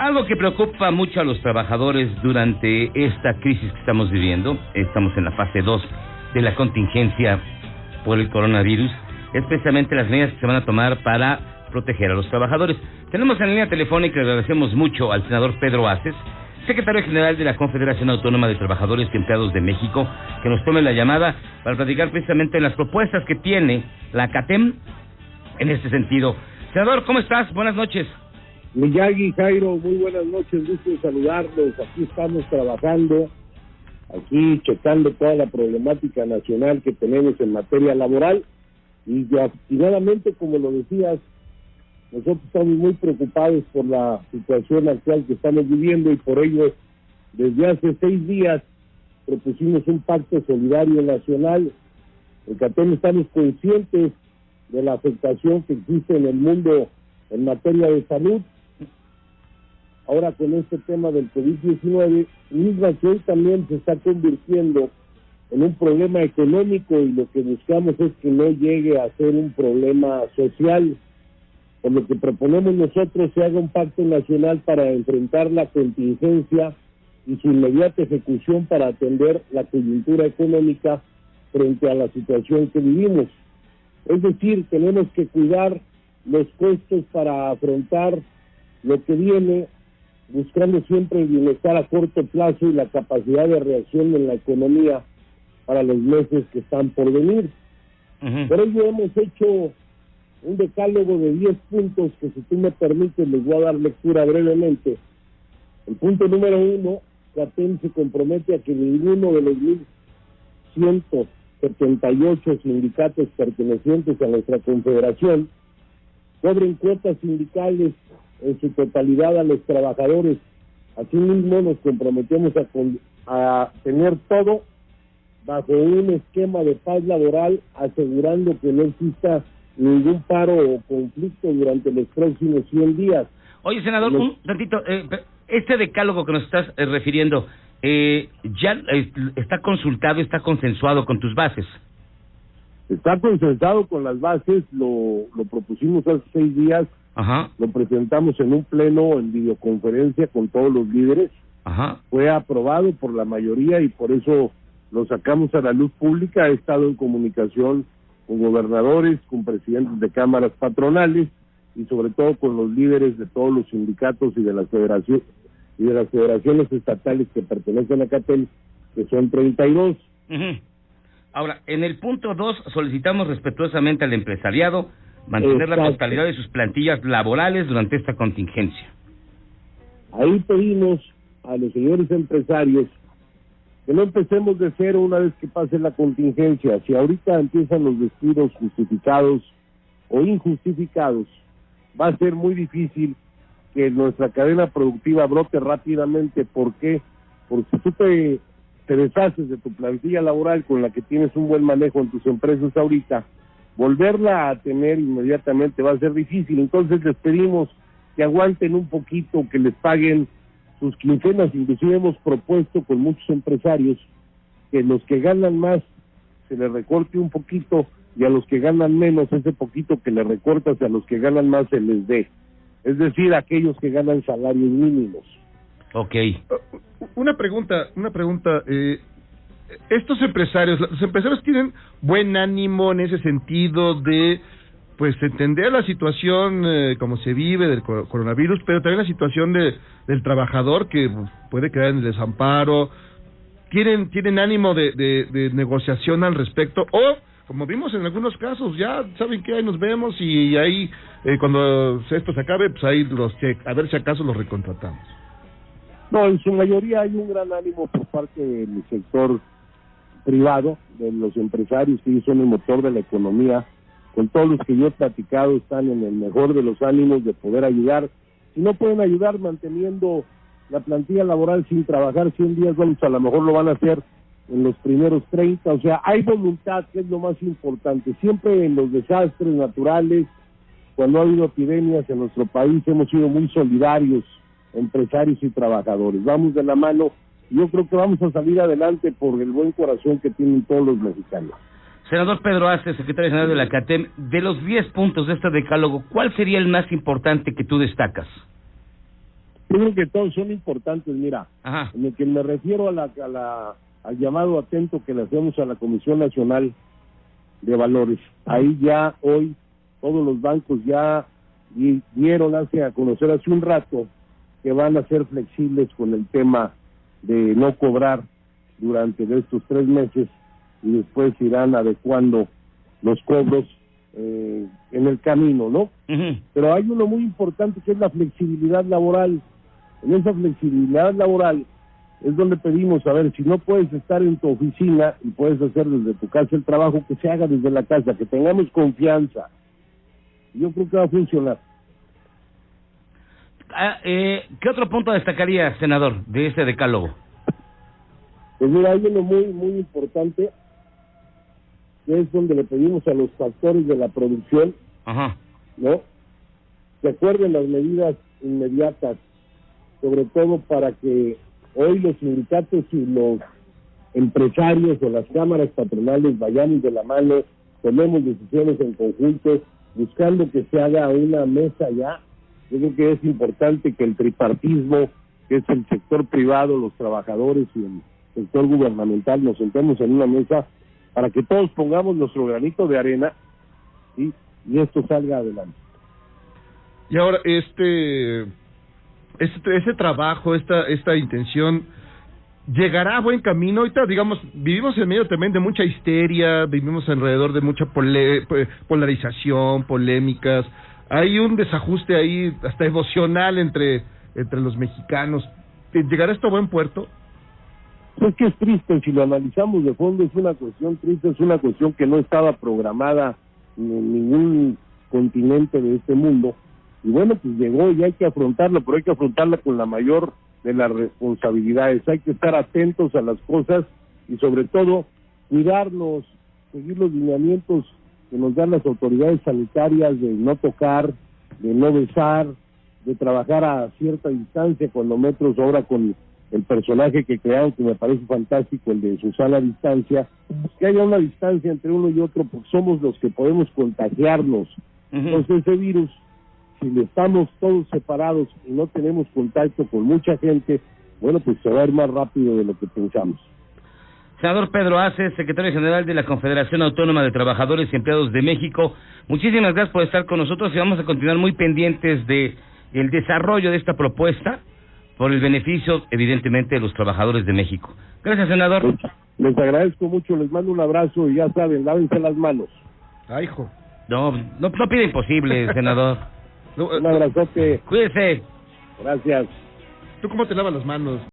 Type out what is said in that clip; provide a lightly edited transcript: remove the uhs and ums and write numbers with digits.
Algo que preocupa mucho a los trabajadores durante esta crisis que estamos viviendo, estamos en la fase 2 de la contingencia por el coronavirus, es precisamente las medidas que se van a tomar para proteger a los trabajadores. Tenemos en línea telefónica, y le agradecemos mucho al senador Pedro Aces, secretario general de la Confederación Autónoma de Trabajadores y Empleados de México, que nos tome la llamada para platicar precisamente las propuestas que tiene la CATEM en este sentido. Senador, ¿cómo estás? Buenas noches. Miyagi, Jairo, muy buenas noches, gusto de saludarlos. Aquí estamos trabajando, aquí checando toda la problemática nacional que tenemos en materia laboral y afortunadamente, como lo decías, nosotros estamos muy preocupados por la situación actual que estamos viviendo y por ello, desde hace 6 días, propusimos un pacto solidario nacional. En CATEM estamos conscientes de la afectación que existe en el mundo en materia de salud. Ahora con este tema del COVID-19, misma que hoy también se está convirtiendo en un problema económico y lo que buscamos es que no llegue a ser un problema social. Por lo que proponemos nosotros se haga un pacto nacional para enfrentar la contingencia y su inmediata ejecución para atender la coyuntura económica frente a la situación que vivimos. Es decir, tenemos que cuidar los costos para afrontar lo que viene, buscando siempre el bienestar a corto plazo y la capacidad de reacción en la economía para los meses que están por venir. Por ello hemos hecho un decálogo de 10 puntos que, si tú me permites, les voy a dar lectura brevemente. El punto número 1, CATEM se compromete a que ninguno de los 1.178 sindicatos pertenecientes a nuestra confederación cobren cuotas sindicales en su totalidad a los trabajadores. Asimismo, nos comprometemos a tener todo bajo un esquema de paz laboral, asegurando que no exista ningún paro o conflicto durante los próximos 100 días. Oye, senador, un tantito, este decálogo que nos estás refiriendo, ¿ya está consultado, está consensuado con tus bases? Está consensuado con las bases, lo propusimos hace 6 días. Ajá. Lo presentamos en un pleno en videoconferencia con todos los líderes. Ajá. Fue aprobado por la mayoría y por eso lo sacamos a la luz pública. He estado en comunicación con gobernadores, con presidentes de cámaras patronales y sobre todo con los líderes de todos los sindicatos y de las federaciones estatales que pertenecen a CATEM, que son 32. Ahora, en el punto 2 solicitamos respetuosamente al empresariado mantener la totalidad de sus plantillas laborales durante esta contingencia. Ahí pedimos a los señores empresarios que no empecemos de cero una vez que pase la contingencia. Si ahorita empiezan los despidos justificados o injustificados, va a ser muy difícil que nuestra cadena productiva brote rápidamente. ¿Por qué? Porque si tú te deshaces de tu plantilla laboral con la que tienes un buen manejo en tus empresas ahorita, volverla a tener inmediatamente va a ser difícil. Entonces les pedimos que aguanten un poquito, que les paguen sus quincenas. Inclusive hemos propuesto con muchos empresarios que los que ganan más se les recorte un poquito y a los que ganan menos, ese poquito que les recortas a los que ganan más se les dé. Es decir, aquellos que ganan salarios mínimos. Ok. Una pregunta. Estos empresarios, los empresarios tienen buen ánimo en ese sentido de, pues, entender la situación como se vive del coronavirus, pero también la situación del trabajador que puede quedar en el desamparo. ¿Tienen ánimo de negociación al respecto? O, como vimos en algunos casos, ya saben que ahí nos vemos y ahí, cuando esto se acabe, pues ahí a ver si acaso los recontratamos. No, en su mayoría hay un gran ánimo por parte del sector privado, de los empresarios, que ellos son el motor de la economía. Con todos los que yo he platicado están en el mejor de los ánimos de poder ayudar. Si no pueden ayudar manteniendo la plantilla laboral sin trabajar 100 días, bueno, pues a lo mejor lo van a hacer en los primeros 30. O sea, hay voluntad, que es lo más importante. Siempre en los desastres naturales, cuando ha habido epidemias en nuestro país, hemos sido muy solidarios, empresarios y trabajadores. Vamos de la mano. Yo creo que vamos a salir adelante por el buen corazón que tienen todos los mexicanos. Senador Pedro Aces, secretario general de la CATEM, de los 10 puntos de este decálogo, ¿cuál sería el más importante que tú destacas? Yo creo que todos son importantes, mira. Ajá. En el que me refiero al llamado atento que le hacemos a la Comisión Nacional de Valores. Ahí ya hoy todos los bancos ya dieron a conocer hace un rato que van a ser flexibles con el tema de no cobrar durante estos 3 meses y después irán adecuando los cobros en el camino, ¿no? Uh-huh. Pero hay uno muy importante que es la flexibilidad laboral. En esa flexibilidad laboral es donde pedimos, a ver, si no puedes estar en tu oficina y puedes hacer desde tu casa el trabajo, que se haga desde la casa, que tengamos confianza. Yo creo que va a funcionar. ¿Qué otro punto destacaría, senador, de este decálogo? Pues mira, hay uno muy, muy importante, que es donde le pedimos a los factores de la producción, Ajá. ¿no?, que acuerden las medidas inmediatas, sobre todo para que hoy los sindicatos y los empresarios o las cámaras patronales vayamos de la mano, tomemos decisiones en conjunto, buscando que se haga una mesa ya. Yo creo que es importante que el tripartismo, que es el sector privado, los trabajadores y el sector gubernamental, nos sentemos en una mesa para que todos pongamos nuestro granito de arena, ¿sí?, y esto salga adelante. Y ahora, ese trabajo, esta intención, ¿llegará a buen camino? Ahorita, digamos, vivimos en medio también de mucha histeria, vivimos alrededor de mucha polarización, polémicas. Hay un desajuste ahí, hasta emocional, entre los mexicanos. ¿Llegará esto a buen puerto? Es que es triste, si lo analizamos de fondo, es una cuestión triste, es una cuestión que no estaba programada en ningún continente de este mundo. Y bueno, pues llegó y hay que afrontarlo, pero hay que afrontarla con la mayor de las responsabilidades. Hay que estar atentos a las cosas y sobre todo cuidarnos, seguir los lineamientos que nos dan las autoridades sanitarias de no tocar, de no besar, de trabajar a cierta distancia, cuando metros, ahora con el personaje que crearon, que me parece fantástico, el de Susana Distancia, que haya una distancia entre uno y otro, porque somos los que podemos contagiarnos. Uh-huh. Entonces ese virus, si estamos todos separados y no tenemos contacto con mucha gente, bueno, pues se va a ir más rápido de lo que pensamos. Senador Pedro Aces, secretario general de la Confederación Autónoma de Trabajadores y Empleados de México, muchísimas gracias por estar con nosotros y vamos a continuar muy pendientes de el desarrollo de esta propuesta por el beneficio, evidentemente, de los trabajadores de México. Gracias, senador. Les agradezco mucho, les mando un abrazo y ya saben, lávense las manos. Ay, hijo. No pide imposible, senador. Un abrazote. Cuídese. Gracias. ¿Tú cómo te lavas las manos?